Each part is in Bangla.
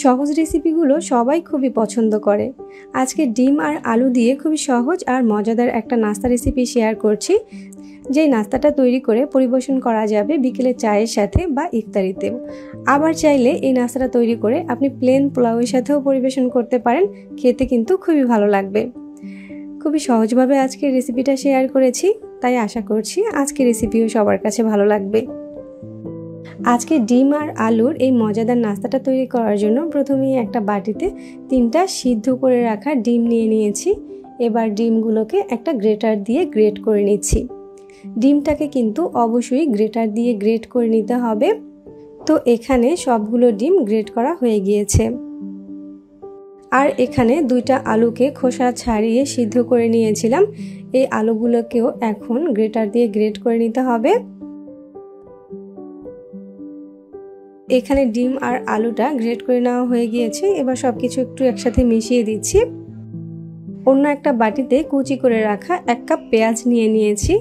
সহজ রেসিপিগুলো সবাই খুবই পছন্দ করে। আজকে ডিম আর আলু দিয়ে খুবই সহজ আর মজাদার একটা নাস্তা রেসিপি শেয়ার করছি, যেই নাস্তাটা তৈরি করে পরিবেশন করা যাবে বিকেলে চায়ের সাথে বা ইফতারিতেও। আবার চাইলে এই নাস্তাটা তৈরি করে আপনি প্লেন পোলাওয়ের সাথেও পরিবেশন করতে পারেন, খেতে কিন্তু খুবই ভালো লাগবে। খুবই সহজভাবে আজকে রেসিপিটা শেয়ার করেছি, তাই আশা করছি আজকের রেসিপিও সবার কাছে ভালো লাগবে। আজকে ডিম আর আলুর এই মজাদার নাস্তাটা তৈরি করার জন্য প্রথমেই একটা বাটিতে 3টা সিদ্ধ করে রাখা ডিম নিয়ে নিয়েছি। এবার ডিমগুলোকে একটা গ্রেটার দিয়ে গ্রেট করে নিচ্ছি। ডিমটাকে কিন্তু অবশ্যই গ্রেটার দিয়ে গ্রেট করে নিতে হবে। তো এখানে সবগুলো ডিম গ্রেট করা হয়ে গিয়েছে। আর এখানে 2টা আলুকে খোসা ছাড়িয়ে সিদ্ধ করে নিয়েছিলাম। এই আলুগুলোকেও এখন গ্রেটার দিয়ে গ্রেট করে নিতে হবে। এখানে ডিম আর আলুটা গ্রেট করে নেওয়া হয়ে গিয়েছে। এবার সবকিছু একটু একসাথে মিশিয়ে দিচ্ছি। অন্য একটা বাটিতে কুচি করে রাখা 1 কাপ পেঁয়াজ নিয়ে নিয়েছি।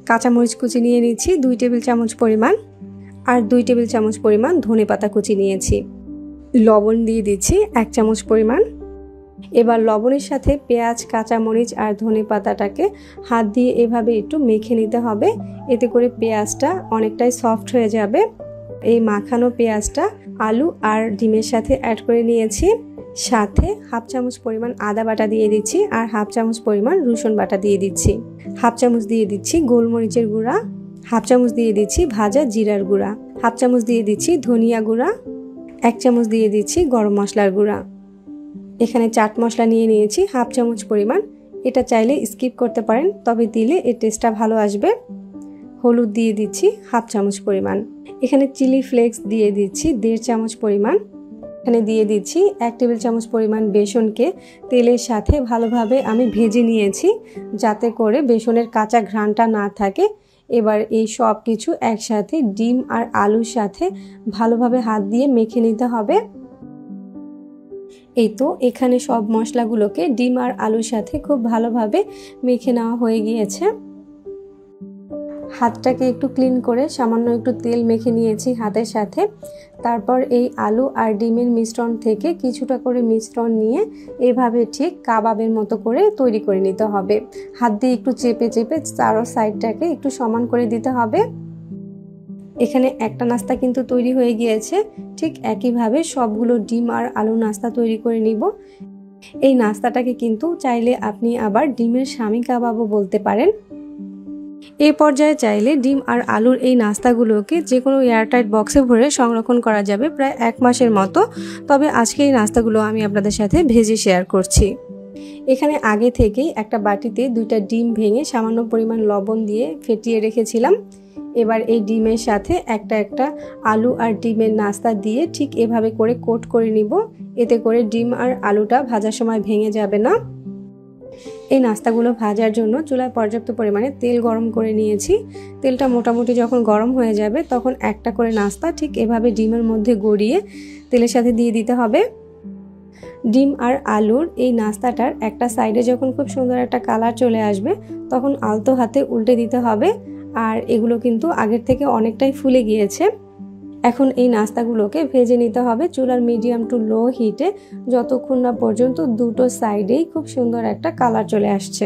কাঁচামরিচ কুচি নিয়ে নিচ্ছি 2 টেবিল চামচ পরিমাণ, আর 2 টেবিল চামচ পরিমাণ ধনেপাতা কুচি নিয়েছি। লবণ দিয়ে দিচ্ছি 1 চামচ পরিমাণ। এবার লবণের সাথে পেঁয়াজ, কাঁচামরিচ আর ধনেপাতাটাকে হাত দিয়ে এভাবে একটু মেখে নিতে হবে। এতে করে পেঁয়াজটা অনেকটাই সফট হয়ে যাবে। এই মাখানো পেঁয়াজটা আলু আর ডিমের সাথে অ্যাড করে নিয়েছি। সাথে 1/2 চামচ পরিমাণ আদা বাটা দিয়ে দিচ্ছি, আর 1/2 চামচ পরিমাণ রসুন বাটা দিয়ে দিচ্ছি। 1/2 চামচ দিয়ে দিচ্ছি গোলমরিচের গুঁড়া, 1/2 চামচ দিয়ে দিচ্ছি ভাজা জিরার গুঁড়া, 1/2 চামচ দিয়ে দিচ্ছি ধনিয়া গুঁড়া, 1 চামচ দিয়ে দিচ্ছি গরম মশলার গুঁড়া। এখানে চাট মশলা নিয়ে নিয়েছি 1/2 চামচ পরিমাণ। এটা চাইলে স্কিপ করতে পারেন, তবে দিলে এর টেস্টটা ভালো আসবে। হলুদ দিয়ে দিচ্ছি 1/2 চামচ পরিমাণ। এখানে চিলি ফ্লেক্স দিয়ে দিচ্ছি 1.5 চামচ পরিমাণ। এখানে দিয়ে দিচ্ছি 1 টেবিল চামচ পরিমাণ বেসনকে তেলের সাথে ভালোভাবে আমি ভেজে নিয়েছি, যাতে করে বেসনের কাঁচা ঘ্রাণটা না থাকে। এবার এই সব কিছু একসাথে ডিম আর আলুর সাথে ভালোভাবে হাত দিয়ে মেখে নিতে হবে। এই তো এখানে সব মশলাগুলোকে ডিম আর আলুর সাথে খুব ভালোভাবে মেখে নেওয়া হয়ে গিয়েছে। হাতটাকে একটু ক্লিন করে সামান্য একটু তেল মেখে নিয়েছি হাতের সাথে। তারপর এই আলু আর ডিমের মিশ্রণ থেকে কিছুটা করে মিশ্রণ নিয়ে এভাবে ঠিক কাবাবের মতো করে তৈরি করে নিতে হবে। হাত দিয়ে একটু চেপে চেপে চারো সাইডটাকে একটু সমান করে দিতে হবে। এখানে একটা নাস্তা কিন্তু তৈরি হয়ে গিয়েছে। ঠিক একইভাবে সবগুলো ডিম আর আলু নাস্তা তৈরি করে নিব। এই নাস্তাটাকে কিন্তু চাইলে আপনি আবার ডিমের স্বামী কাবাবও বলতে পারেন। এই পর্যায়ে চাইলে ডিম আর আলুর এই নাস্তাগুলোকে যে কোনো এয়ারটাইট বক্সে ভরে সংরক্ষণ করা যাবে প্রায় 1 মাসের মতো। তবে আজকে এই নাস্তাগুলো আমি আপনাদের সাথে ভেজে শেয়ার করছি। এখানে আগে থেকেই একটা বাটিতে 2টা ডিম ভেঙে সামান্য পরিমাণ লবণ দিয়ে ফেটিয়ে রেখেছিলাম। এবার এই ডিমের সাথে একটা আলু আর ডিমের নাস্তা দিয়ে ঠিক এভাবে করে কোট করে নিব। এতে করে ডিম আর আলুটা ভাজার সময় ভেঙে যাবে না। এই নাস্তাগুলো ভাজার জন্য চুলায় পর্যাপ্ত পরিমাণে তেল গরম করে নিয়েছি। তেলটা মোটামুটি যখন গরম হয়ে যাবে তখন একটা করে নাস্তা ঠিক এভাবে ডিমের মধ্যে গড়িয়ে তেলের সাথে দিয়ে দিতে হবে। ডিম আর আলুর এই নাস্তাটার একটা সাইডে যখন খুব সুন্দর একটা কালার চলে আসবে তখন আলতো হাতে উল্টে দিতে হবে। আর এগুলো কিন্তু আগের থেকে অনেকটাই ফুলে গিয়েছে। এখন এই নাস্তাগুলোকে ভেজে নিতে হবে চুলার মিডিয়াম টু লো হিটে, যতক্ষণ না পর্যন্ত দুটো সাইডেই খুব সুন্দর একটা কালার চলে আসছে।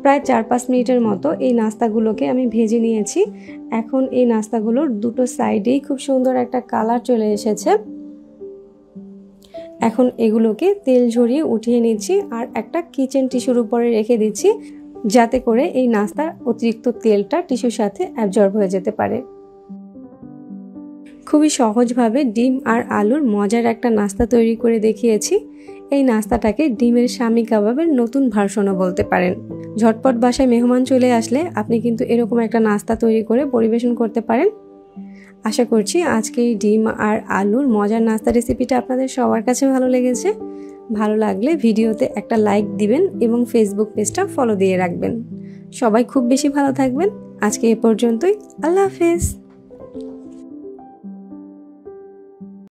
প্রায় 4-5 মিনিটের মতো এই নাস্তাগুলোকে আমি ভেজে নিয়েছি। এখন এই নাস্তাগুলোর দুটো সাইডেই খুব সুন্দর একটা কালার চলে এসেছে। এখন এগুলোকে তেল ঝরিয়ে উঠিয়ে নিচ্ছি আর একটা কিচেন টিস্যুর উপরে রেখে দিচ্ছি, যাতে করে এই নাস্তার অতিরিক্ত তেলটা টিস্যুর সাথে অ্যাবজর্ব হয়ে যেতে পারে। খুবই সহজভাবে ডিম আর আলুর মজার একটা নাস্তা তৈরি করে দেখিয়েছি। এই নাস্তাটাকে ডিমের স্বামী কাবাবের নতুন ভার্সনও বলতে পারেন। ঝটপট বাসায় মেহমান চলে আসলে আপনি কিন্তু এরকম একটা নাস্তা তৈরি করে পরিবেশন করতে পারেন। আশা করছি আজকে এই ডিম আর আলুর মজার নাস্তা রেসিপিটা আপনাদের সবার কাছে ভালো লেগেছে। ভালো লাগলে ভিডিওতে একটা লাইক দিবেন এবং ফেসবুক পেজটা ফলো দিয়ে রাখবেন। সবাই খুব বেশি ভালো থাকবেন। আজকে এ পর্যন্তই। আল্লাহ হাফেজ।